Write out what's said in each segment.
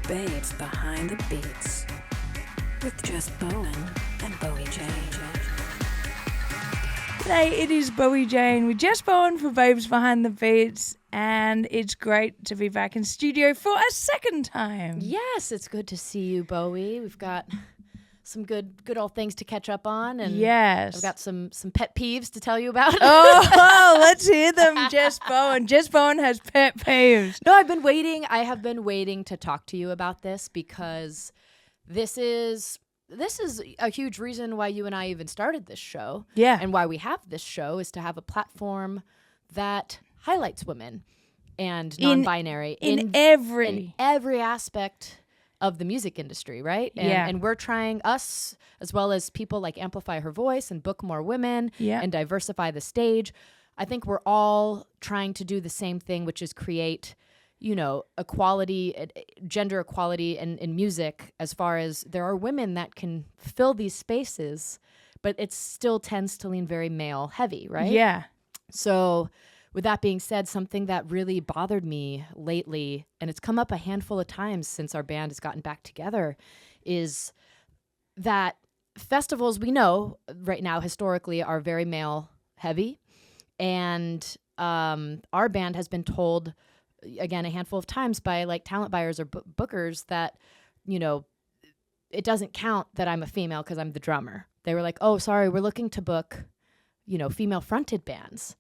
Babes Behind the Beats with Jess, Bowen and Bowie Jane. Today it is Bowie Jane with Jess Bowen for Babes Behind the Beats, and it's great to be back in studio for a second time. Yes, it's good to see you, Bowie. We've got some good old things to catch up on, and Yes. I've got some pet peeves to tell you about. Oh, let's hear them, Jess Bowen. Jess Bowen has pet peeves. No, I've been waiting. I have been waiting to talk to you about this because this is a huge reason why you and I even started this show. Yeah. And why we have this show is to have a platform that highlights women and non-binary in every aspect of the music industry, right? And we're trying, us as well as people like amplify her voice and book more women and diversify the stage. I think we're all trying to do the same thing, which is create, equality, gender equality in music, as far as there are women that can fill these spaces, but it still tends to lean very male heavy, right? Yeah. So with that being said, something that really bothered me lately, and it's come up a handful of times since our band has gotten back together, is that festivals, we know right now historically, are very male heavy. And our band has been told, again, a handful of times by like talent buyers or bookers that, it doesn't count that I'm a female because I'm the drummer. They were like, oh, sorry, we're looking to book, female fronted bands.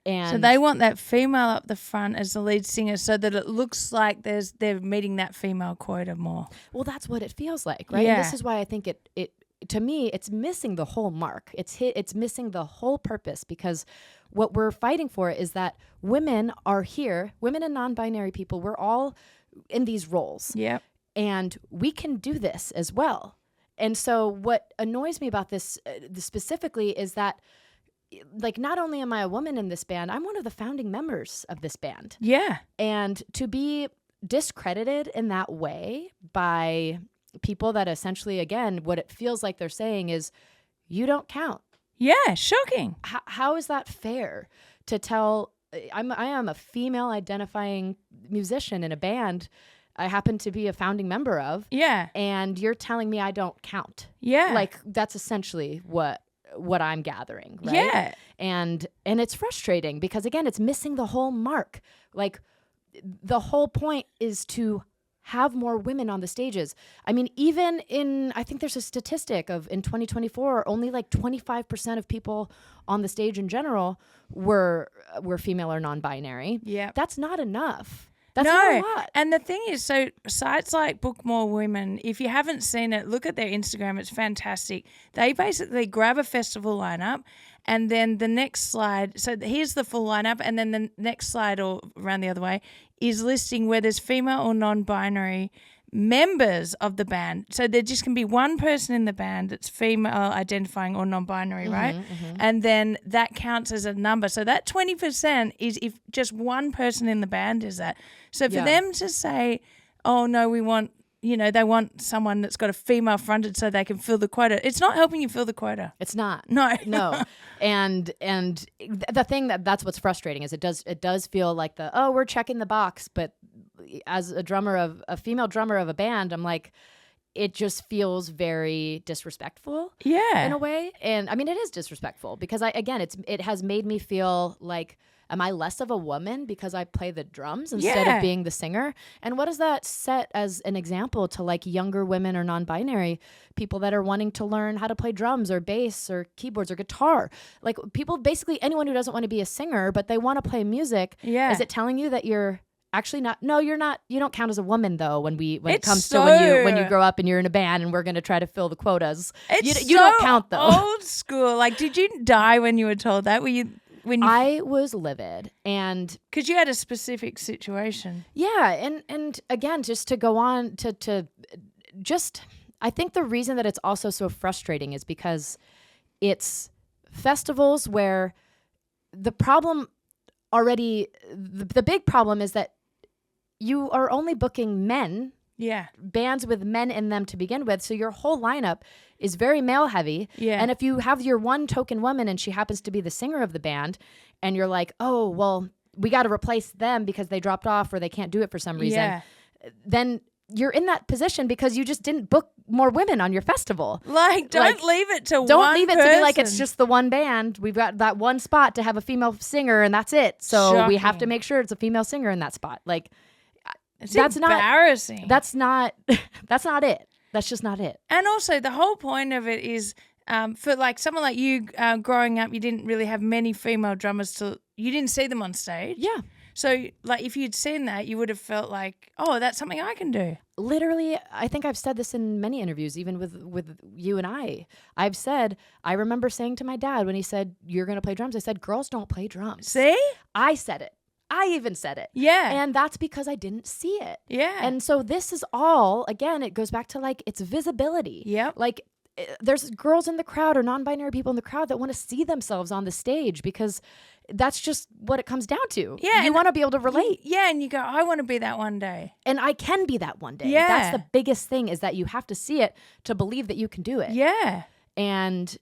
And so they want that female up the front as the lead singer so that it looks like they're meeting that female quota more. Well, that's what it feels like, right? Yeah. And this is why I think it to me, it's missing the whole mark. It's missing the whole purpose, because what we're fighting for is that women are here, women and non-binary people, we're all in these roles. Yep. And we can do this as well. And so what annoys me about this specifically is that, like, not only am I a woman in this band, I'm one of the founding members of this band. Yeah. And to be discredited in that way by people that essentially, again, what it feels like they're saying is, you don't count. Yeah, shocking. How is that fair to tell? I am a female identifying musician in a band I happen to be a founding member of. Yeah. And you're telling me I don't count. Yeah. Like, that's essentially what I'm gathering, right? Yeah. And it's frustrating because, again, it's missing the whole mark. Like, the whole point is to have more women on the stages. I mean, even I think there's a statistic of in 2024, only like 25% of people on the stage in general were female or non-binary. Yeah. That's not enough. That's not a lot. And the thing is, so sites like Book More Women, if you haven't seen it, look at their Instagram. It's fantastic. They basically grab a festival lineup, and then the next slide, so here's the full lineup, and then the next slide, or around the other way, is listing where there's female or non-binary members of the band. So there just can be one person in the band that's female identifying or non-binary, right? Mm-hmm. And then that counts as a number. So that 20% is if just one person in the band is that. So for them to say, oh no, we want, they want someone that's got a female fronted so they can fill the quota. It's not helping you fill the quota. It's not. No. And the thing that's what's frustrating is it does feel like we're checking the box, but as a female drummer of a band, I'm like, it just feels very disrespectful. Yeah. In a way. And I mean, it is disrespectful because it has made me feel like, am I less of a woman because I play the drums instead of being the singer? And what does that set as an example to like younger women or non-binary people that are wanting to learn how to play drums or bass or keyboards or guitar? Like, people, basically anyone who doesn't want to be a singer, but they want to play music. Yeah. Is it telling you that you're actually not? No, you're not. You don't count as a woman though when it comes to when you grow up and you're in a band and we're going to try to fill the quotas. You don't count though. Old school. Like, did you die when you were told that? Were you? I was livid, and because you had a specific situation. Yeah, and again, just to go on to just, I think the reason that it's also so frustrating is because it's festivals where the problem already, the big problem is that you are only booking men. Yeah. Bands with men in them to begin with. So your whole lineup is very male heavy. Yeah. And if you have your one token woman and she happens to be the singer of the band and you're like, oh, well, we got to replace them because they dropped off or they can't do it for some reason, then you're in that position because you just didn't book more women on your festival. Like, don't leave it to one Don't leave it to be like it's person. just the one band. We've got that one spot to have a female singer and that's it. So we have to Shocking. make sure it's a female singer in that spot. Like, It's that's embarrassing. That's not it. That's just not it. And also, the whole point of it is for like someone like you growing up, you didn't really have many female drummers you didn't see them on stage. Yeah. So, like, if you'd seen that, you would have felt like, oh, that's something I can do. Literally, I think I've said this in many interviews, even with you and I. I remember saying to my dad when he said, you're going to play drums, I said, girls don't play drums. See? I said it. I even said it. Yeah. And that's because I didn't see it. Yeah. And so this is all, again, it goes back to like, it's visibility. Yep. Like, there's girls in the crowd or non-binary people in the crowd that want to see themselves on the stage because that's just what it comes down to. Yeah, You and want to be able to relate. Yeah, and you go, I want to be that one day. And I can be that one day. Yeah. That's the biggest thing is that you have to see it to believe that you can do it. Yeah. And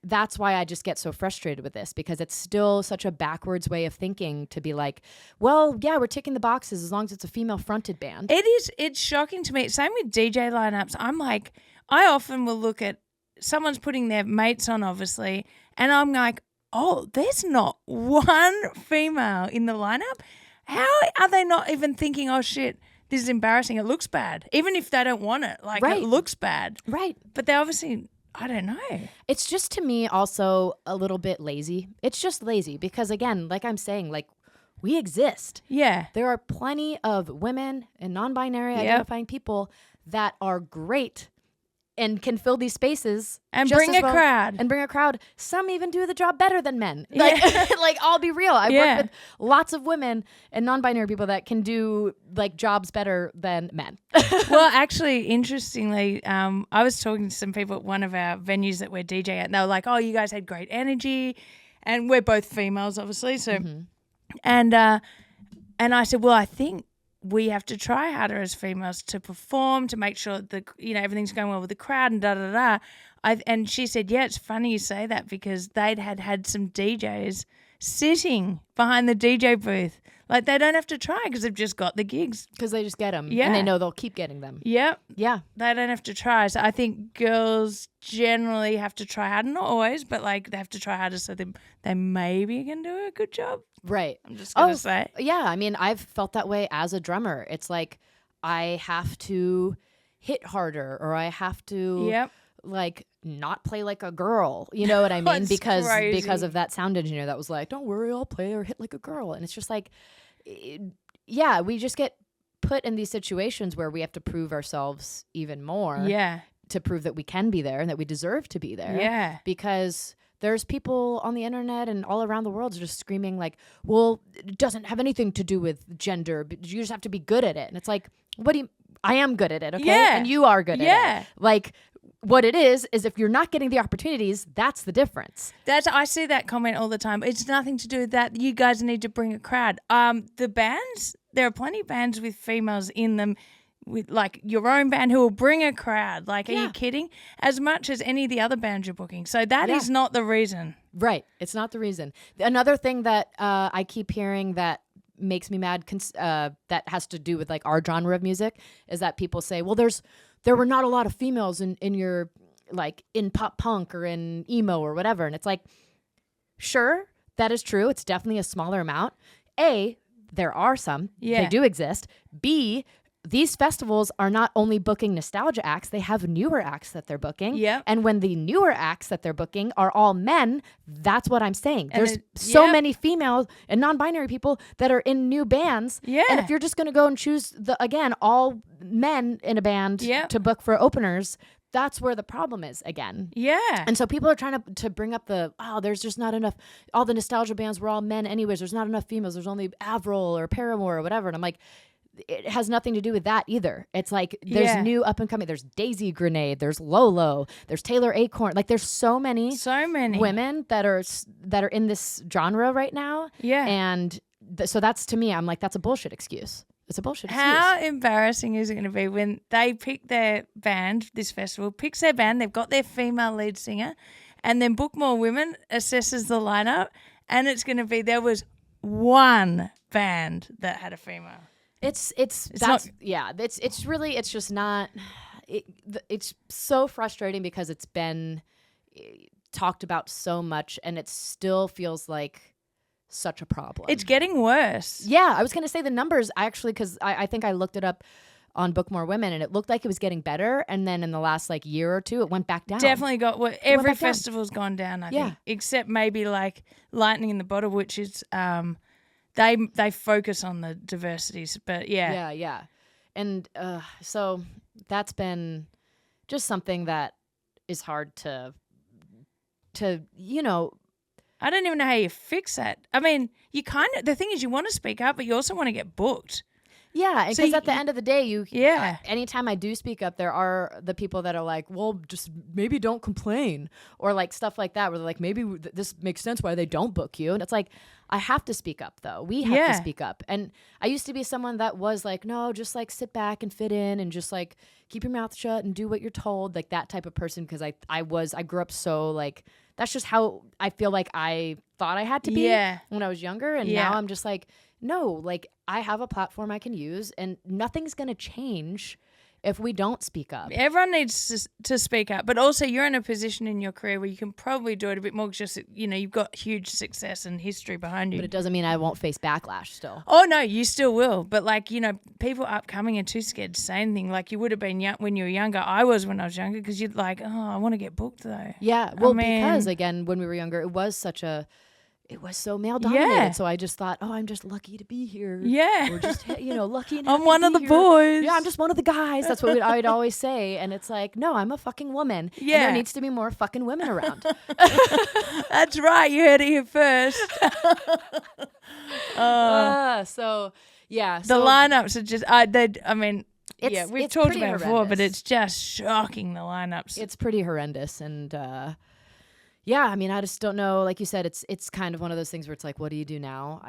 that's why I just get so frustrated with this because it's still such a backwards way of thinking to be like, well, yeah, we're ticking the boxes as long as it's a female fronted band. It's shocking to me. Same with DJ lineups. I'm like, I often will look at someone's putting their mates on, obviously, and I'm like, oh, there's not one female in the lineup. How are they not even thinking, oh, shit, this is embarrassing. It looks bad. Even if they don't want it, like Right. it looks bad. Right. But they obviously, I don't know. It's just to me also a little bit lazy. It's just lazy because, again, like I'm saying, like we exist. Yeah. There are plenty of women and non-binary identifying people that are great and can fill these spaces And just bring as a well- crowd. And bring a crowd. Some even do the job better than men. Like, like I'll be real. I've Yeah. worked with lots of women and non-binary people that can do like jobs better than men. Well, actually, interestingly, I was talking to some people at one of our venues that we're DJ at, and they were like, oh, you guys had great energy. And we're both females, obviously. So, and I said, well, I think we have to try harder as females to perform, to make sure that, everything's going well with the crowd and da-da-da. And she said, yeah, it's funny you say that because they'd had some DJs sitting behind the DJ booth. Like, they don't have to try because they've just got the gigs. Because they just get them. Yeah. And they know they'll keep getting them. Yep. Yeah. They don't have to try. So I think girls generally have to try harder. Not always, but, like, they have to try harder so they maybe can do a good job. Right. I'm just going to say. Yeah. I mean, I've felt that way as a drummer. It's like I have to hit harder or I have to Yep. like not play like a girl. You know what I mean? It's because crazy. of that sound engineer that was like, don't worry, I'll play or hit like a girl. And it's just like, yeah, we just get put in these situations where we have to prove ourselves even more Yeah. to prove that we can be there and that we deserve to be there. Yeah. Because there's people on the internet and all around the world just screaming like, well, it doesn't have anything to do with gender. But you just have to be good at it. And it's like, I am good at it, okay? Yeah. And you are good at Yeah. it. Like, what it is if you're not getting the opportunities, that's the difference. I see that comment all the time. It's nothing to do with that. You guys need to bring a crowd. The bands, there are plenty of bands with females in them, with like your own band who will bring a crowd. Like, are you kidding? As much as any of the other bands you're booking. So that is not the reason. Right. It's not the reason. Another thing that I keep hearing that makes me mad that has to do with like our genre of music is that people say, well, there were not a lot of females in your like in pop punk or in emo or whatever. And it's like, sure, that is true. It's definitely a smaller amount. A, there are some. Yeah. They do exist. B, these festivals are not only booking nostalgia acts, they have newer acts that they're booking. Yep. And when the newer acts that they're booking are all men, that's what I'm saying. And There's it- so yep. many female and non-binary people that are in new bands. Yeah. And if you're just going to go and choose all men in a band Yep. to book for openers, that's where the problem is again. Yeah. And so people are trying to bring up there's just not enough. All the nostalgia bands were all men anyways. There's not enough females. There's only Avril or Paramore or whatever. And I'm like, it has nothing to do with that either. It's like there's Yeah. new up and coming. There's Daisy Grenade. There's Lolo. There's Taylor Acorn. Like there's so many women that are in this genre right now. Yeah. And so that's, to me, I'm like, that's a bullshit excuse. It's a bullshit How excuse. embarrassing is it going to be when they pick their band, this festival picks their band, they've got their female lead singer, and then Book More Women assesses the lineup, and it's going to be there was one band that had a female. It's just not. It's so frustrating because it's been talked about so much, and it still feels like such a problem. It's getting worse. Yeah, I was gonna say the numbers because I think I looked it up on Book More Women, and it looked like it was getting better, and then in the last like year or two, it went back down. Definitely every festival's gone down. I think, except maybe like Lightning in the Bottle, which is they focus on the diversities, but yeah, and so that's been just something that is hard to I don't even know how you fix that. I mean, the thing is, you want to speak up, but you also want to get booked. Yeah, because at the end of the day, anytime I do speak up, there are the people that are like, well, just maybe don't complain, or like stuff like that, where they're like, maybe this makes sense why they don't book you. And it's like, I have to speak up, though. We have to speak up. And I used to be someone that was like, no, just like sit back and fit in and just like keep your mouth shut and do what you're told, like that type of person, because I grew up so like, that's just how I feel like I thought I had to be when I was younger. And now I'm just like, no, like I have a platform I can use, and nothing's going to change if we don't speak up. Everyone needs to speak up, but also you're in a position in your career where you can probably do it a bit more, just, you've got huge success and history behind you. But it doesn't mean I won't face backlash still. Oh, no, you still will. But like, people upcoming are too scared to say anything. Like you would have been when you were younger. I was when I was younger, because you'd like, oh, I want to get booked though. Yeah, well, because again, when we were younger, it was so male dominated. Yeah. So I just thought, oh, I'm just lucky to be here. Yeah. Or just, lucky enough I'm one of the here. boys. Yeah, I'm just one of the guys. That's what I would always say. And it's like, no, I'm a fucking woman. Yeah. And there needs to be more fucking women around. That's right. You heard it here first. So, yeah. The lineups are just, we've talked about it before, horrendous. but it's just shocking, the lineups. It's pretty horrendous. And, I just don't know. Like you said, it's kind of one of those things where it's like, what do you do now?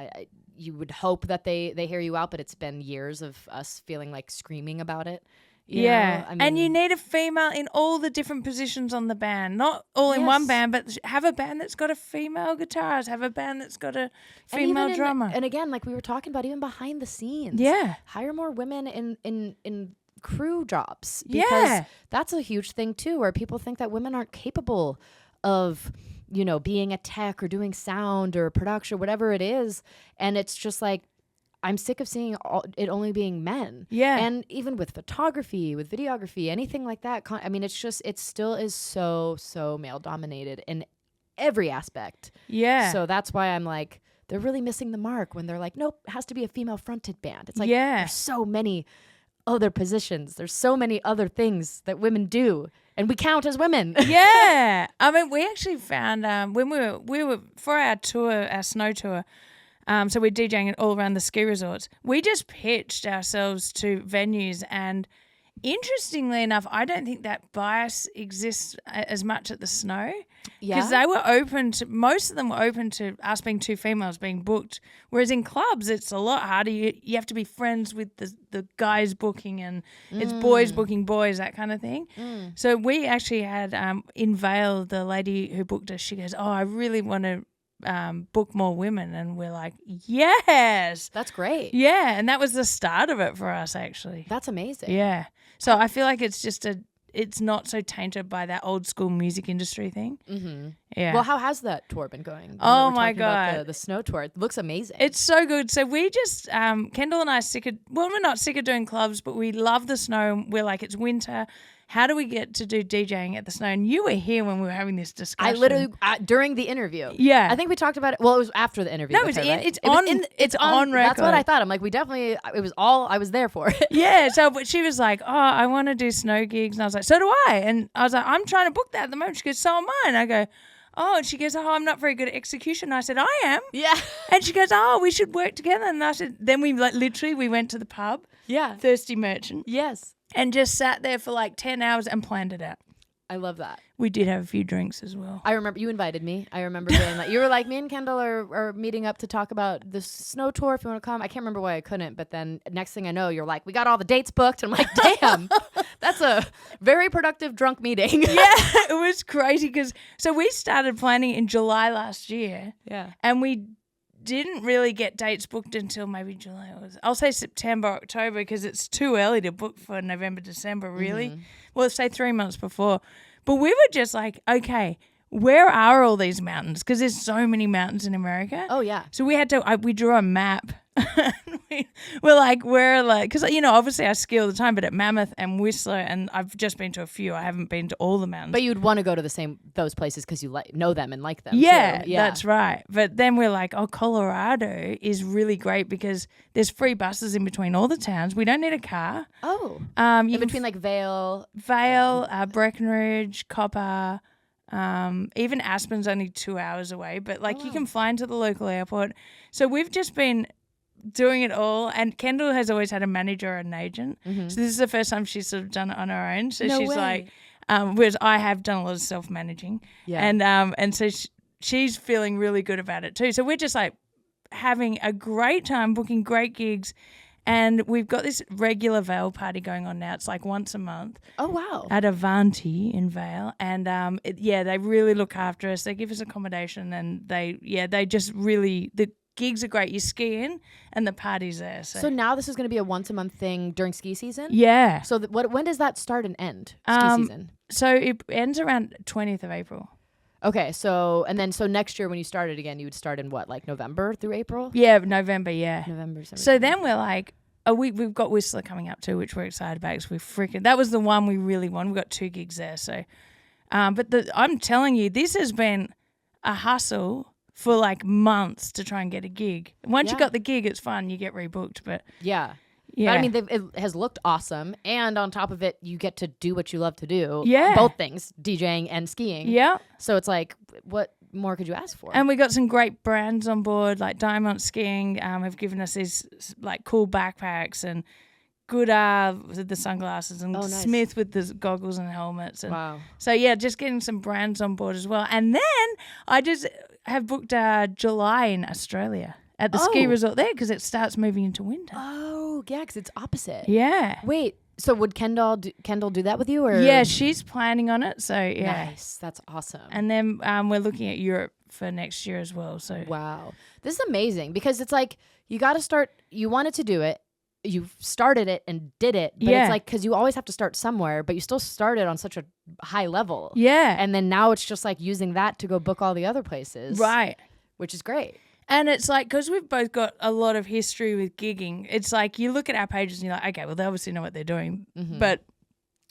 You would hope that they hear you out, but it's been years of us feeling like screaming about it. You know? And you need a female in all the different positions on the band. Not all in one band, but have a band that's got a female guitarist, have a band that's got a female drummer. And again, like we were talking about, even behind the scenes. Yeah. Hire more women in crew jobs. Because that's a huge thing too, where people think that women aren't capable of, being a tech or doing sound or production, whatever it is. And it's just like, I'm sick of seeing it only being men. Yeah. And even with photography, with videography, anything like that. It still is so, so male dominated in every aspect. Yeah. So that's why I'm like, they're really missing the mark when they're like, nope, it has to be a female fronted band. It's like, there's so many other positions. There's so many other things that women do, and we count as women. Yeah. We actually found when we were for our tour, our snow tour, so we're DJing it all around the ski resorts. We just pitched ourselves to venues, and interestingly enough, I don't think that bias exists as much at the snow. Yeah. Because most of them were open to us being two females being booked. Whereas in clubs, it's a lot harder. You have to be friends with the guys booking, and it's boys booking boys, that kind of thing. So we actually had, in Vale, the lady who booked us, she goes, oh, I really want to book more women. And we're like, yes. That's great. Yeah. And that was the start of it for us, actually. That's amazing. Yeah. So I feel like it's not so tainted by that old school music industry thing. Mm-hmm. Yeah. Well, how has that tour been going? Oh my God. The snow tour. It looks amazing. It's so good. So we just, Kendall and I we're not sick of doing clubs, but we love the snow. We're like, it's winter. How do we get to do DJing at the snow? And you were here when we were having this discussion. I literally, during the interview. Yeah. I think we talked about it. Well, it was after the interview. No, it's on record. That's what I thought. I'm like, it was all, I was there for it. Yeah. So but she was like, oh, I want to do snow gigs. And I was like, so do I. And I was like, I'm trying to book that at the moment. She goes, so am I. And I go, oh, and she goes, oh, I'm not very good at execution. I said, I am. Yeah. And she goes, oh, we should work together. And I said, then we we went to the pub. Yeah. Thirsty Merchant. Yes. And just sat there for like 10 hours and planned it out. I love that. We did have a few drinks as well. I remember you invited me. I remember being like, you were like, me and Kendall are meeting up to talk about the snow tour if you want to come. I can't remember why I couldn't, but then next thing I know, you're like, we got all the dates booked. And I'm like, damn, that's a very productive drunk meeting. Yeah, it was crazy so we started planning in July last year. Yeah. And we didn't really get dates booked until maybe July. I'll say September, October, because it's too early to book for November, December, really. Mm-hmm. Well, say 3 months before. But we were just like, okay, where are all these mountains? Because there's so many mountains in America. Oh, yeah. So we had to, we drew a map. We're like, because, obviously I ski all the time, but at Mammoth and Whistler, and I've just been to a few. I haven't been to all the mountains. But you'd want to go to those places because you know them and like them. Yeah, too. Yeah, that's right. But then we're like, Colorado is really great because there's free buses in between all the towns. We don't need a car. Oh. You in between like Vail. Breckenridge, Copper. Even Aspen's only 2 hours away, but you can fly into the local airport. So we've just been doing it all, and Kendall has always had a manager or an agent. Mm-hmm. So this is the first time she's sort of done it on her own. So No she's way. like, whereas I have done a lot of self-managing, Yeah. and so she's feeling really good about it too. So we're just like having a great time, booking great gigs. And we've got this regular Vale party going on now. It's like once a month. Oh, wow. At Avanti in Vale. And they really look after us. They give us accommodation, and they just really, the gigs are great. You ski in and the party's there. So now this is going to be a once a month thing during ski season? Yeah. So when does that start and end, ski season? So it ends around 20th of April. Okay, so next year when you started again, you would start in what, like November through April? Yeah, November, yeah. November. So then we're like, we've got Whistler coming up too, which we're excited about because that was the one we really want. We've got 2 gigs there. So, but I'm telling you, this has been a hustle for like months to try and get a gig. Once you got the gig, it's fun. You get rebooked, but yeah. Yeah. But I mean, it has looked awesome. And on top of it, you get to do what you love to do. Yeah. Both things, DJing and skiing. Yeah. So it's like, what more could you ask for? And we got some great brands on board, like Diamond Skiing have given us these like cool backpacks, and Goodar with the sunglasses, and nice. Smith with the goggles and helmets. And Wow. So, yeah, just getting some brands on board as well. And then I just have booked July in Australia at the ski resort there because it starts moving into winter. Oh, yeah, because it's opposite. Yeah. Wait, so would Kendall do that with you? Or? Yeah, she's planning on it. So, yeah. Nice. That's awesome. And then we're looking at Europe for next year as well. So Wow. This is amazing because it's like you got to start, you wanted to do it. You started it and did it, but it's like, because you always have to start somewhere, but you still started on such a high level. Yeah. And then now it's just like using that to go book all the other places. Right. Which is great. And it's like, because we've both got a lot of history with gigging, it's like you look at our pages and you're like, okay, well, they obviously know what they're doing. Mm-hmm. But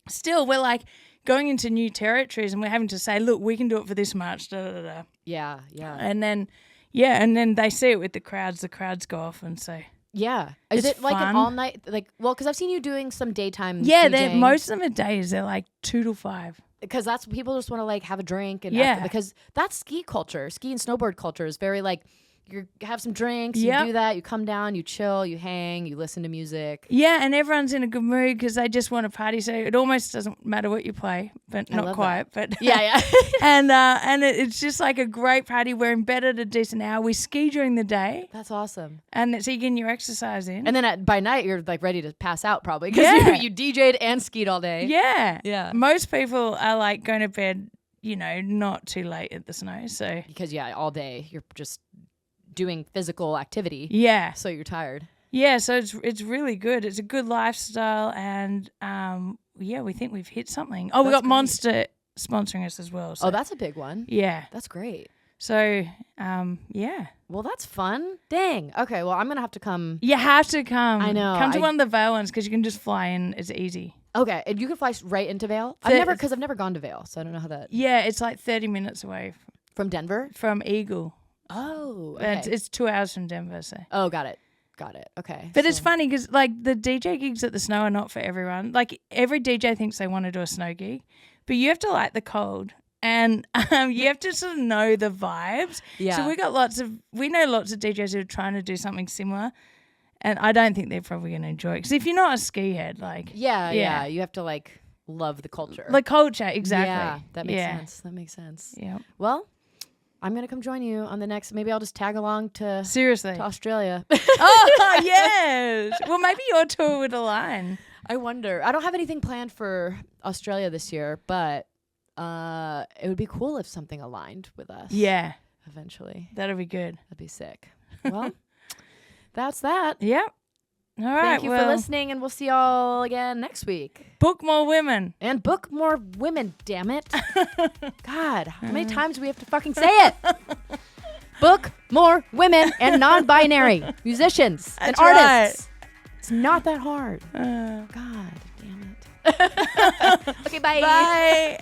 still, we're like going into new territories and we're having to say, look, we can do it for this much, da da da. Yeah, yeah. And then they see it with the crowds go off and so. Yeah. Is It's it like fun. an all night, because I've seen you doing some daytime Yeah, DJing. most of them are days. They're like 2 to 5. Because that's people just want to like have a drink and Yeah. because that's ski culture. Ski and snowboard culture is very like you have some drinks, Yep. you do that, you come down, you chill, you hang, you listen to music. Yeah, and everyone's in a good mood because they just want to party. So it almost doesn't matter what you play, but I not love quite. But Yeah, and it's just like a great party. We're in bed at a decent hour. We ski during the day, That's awesome. and so you're getting your exercise in. And then by night you're like ready to pass out probably because Yeah. you DJ'd and skied all day. yeah, Yeah. Most people are like going to bed, not too late at the snow. So Because all day you're just doing physical activity. yeah, So you're tired. yeah. So it's really good. It's a good lifestyle, and we think we've hit something. Oh, we That's got great. Monster sponsoring us as well. So Oh, that's a big one. yeah. That's great. So, yeah. Well, that's fun. Dang. Okay, well, I'm going to have to come. You have to come. I know, Come to one of the Vale ones because you can just fly in. It's easy. Okay, and you can fly right into Vail? The- I've never gone to Vail, so I don't know how that. Yeah, it's like 30 minutes away From Denver? from Eagle. Oh, And okay. it's 2 hours from Denver. So. Oh, got it. Okay. But it's so- funny because like the DJ gigs at the snow are not for everyone. Like every DJ thinks they want to do a snow gig, but you have to like the cold. And you have to sort of know the vibes. Yeah. So we know lots of DJs who are trying to do something similar. And I don't think they're probably going to enjoy it. Because if you're not a ski head, like... Yeah. You have to like love the culture. The culture, exactly. Yeah, that makes sense. Yeah. Well, I'm going to come join you on the next. Maybe I'll just tag along to Seriously. Australia. Oh, yes. Well, maybe your tour would align. I wonder. I don't have anything planned for Australia this year, but it would be cool if something aligned with us. Yeah. Eventually. That'll be good. That'd be sick. Well, that's that. Yep. All right. Thank you for listening, and we'll see y'all again next week. Book more women. And book more women, damn it. God, how many times do we have to fucking say it? Book more women and non-binary musicians and artists. Right. It's not that hard. God damn it. Okay, bye. Bye.